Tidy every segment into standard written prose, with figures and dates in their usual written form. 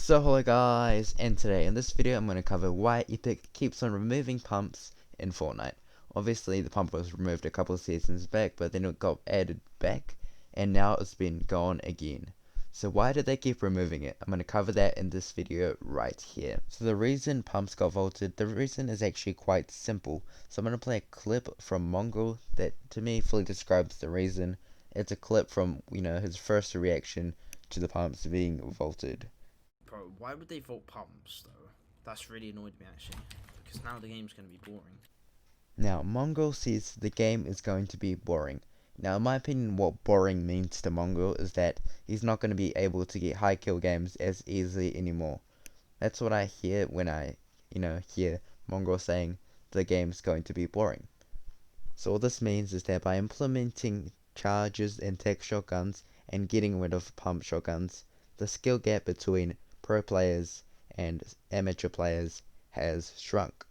So hello guys, and today in this video I'm going to cover why Epic keeps on removing pumps in Fortnite. Obviously the pump was removed a couple of seasons back, but then it got added back and now it's been gone again. So why did they keep removing it? I'm going to cover that in this video right here. So the reason pumps got vaulted, the reason is actually quite simple. So I'm going to play a clip from Mongrel that to me fully describes the reason. It's a clip from, his first reaction to the pumps being vaulted. Bro, why would they vote pumps though? That's really annoyed me actually, because now the game's going to be boring. Now, Mongrel says the game is going to be boring. Now, in my opinion, what boring means to Mongrel is that he's not going to be able to get high kill games as easily anymore. That's what I hear when I, hear Mongrel saying the game's going to be boring. So all this means is that by implementing charges and tech shotguns and getting rid of pump shotguns, the skill gap between pro players and amateur players has shrunk.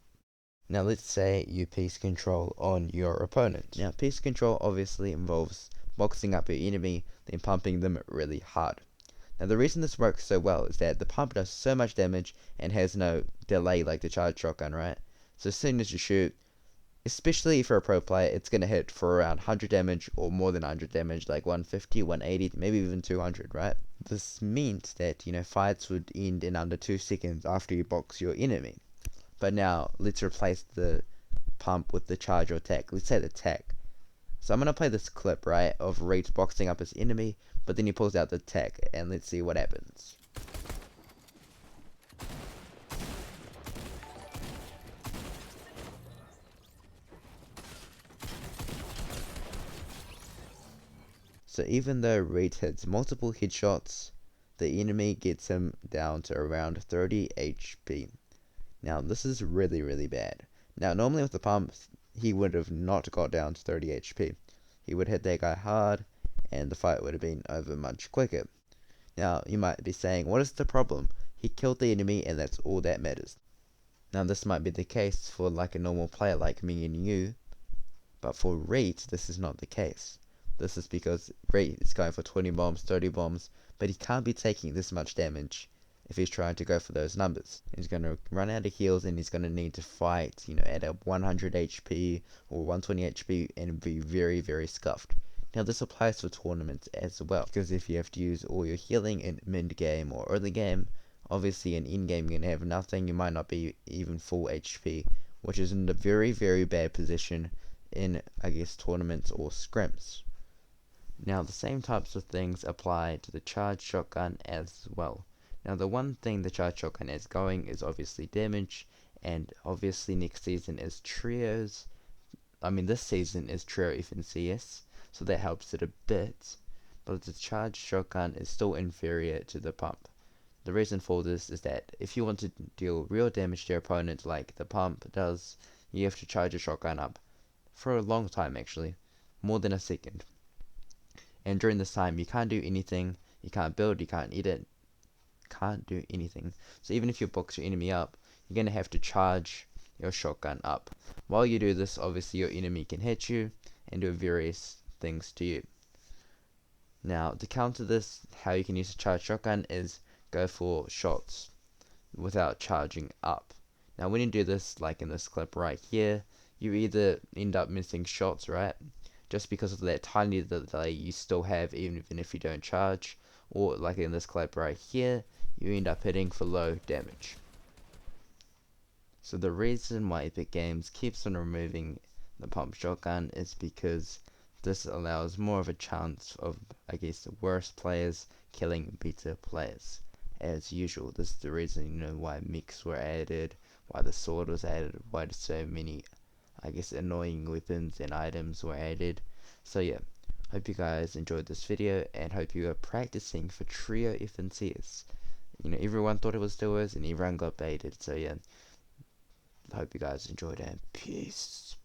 Now let's say you piece control on your opponent. Now piece control obviously involves boxing up your enemy, then pumping them really hard. Now the reason this works so well is that the pump does so much damage and has no delay like the charge shotgun, right? So as soon as you shoot, especially if you're a pro player, it's going to hit for around 100 damage or more than 100 damage, like 150, 180, maybe even 200, right? This means that, fights would end in under 2 seconds after you box your enemy. But now, let's replace the pump with the charge or tech. Let's say the tech. So I'm going to play this clip, right, of Reed boxing up his enemy, but then he pulls out the tech, and let's see what happens. So even though Reed hits multiple headshots, the enemy gets him down to around 30 HP. Now this is really bad. Now normally with the pump, he would have not got down to 30 HP. He would hit that guy hard, and the fight would have been over much quicker. Now you might be saying, what is the problem? He killed the enemy and that's all that matters. Now this might be the case for like a normal player like me and you, but for Reed this is not the case. This is because Reed is going for 20 bombs, 30 bombs, but he can't be taking this much damage if he's trying to go for those numbers. He's going to run out of heals and he's going to need to fight, at a 100 HP or 120 HP and be very scuffed. Now this applies for tournaments as well, because if you have to use all your healing in mid game or early game, obviously in in game you're going to have nothing, you might not be even full HP, which is in a very bad position in, I guess, tournaments or scrims. Now the same types of things apply to the charge shotgun as well. Now the one thing the charge shotgun is going is obviously damage, and obviously next season is trios. This season is trio FNCS, so that helps it a bit, but the charge shotgun is still inferior to the pump. The reason for this is that if you want to deal real damage to your opponent like the pump does, you have to charge your shotgun up for a long time, actually, more than a second. And during this time you can't do anything, you can't build, you can't edit, can't do anything. So even if you box your enemy up, you're going to have to charge your shotgun up. While you do this, obviously your enemy can hit you and do various things to you. Now to counter this, how you can use a charged shotgun is go for shots without charging up. Now when you do this, like in this clip right here, you either end up missing shots, right, just because of that tiny delay you still have even if you don't charge, or like in this clip right here, you end up hitting for low damage. So the reason why Epic Games keeps on removing the pump shotgun is because this allows more of a chance of, I guess, the worst players killing better players. As usual, this is the reason, why mechs were added, why the sword was added, why so many, I guess, annoying weapons and items were added. So yeah, hope you guys enjoyed this video and hope you are practicing for trio FNCS. Everyone thought it was duos and everyone got baited. So yeah, hope you guys enjoyed and peace.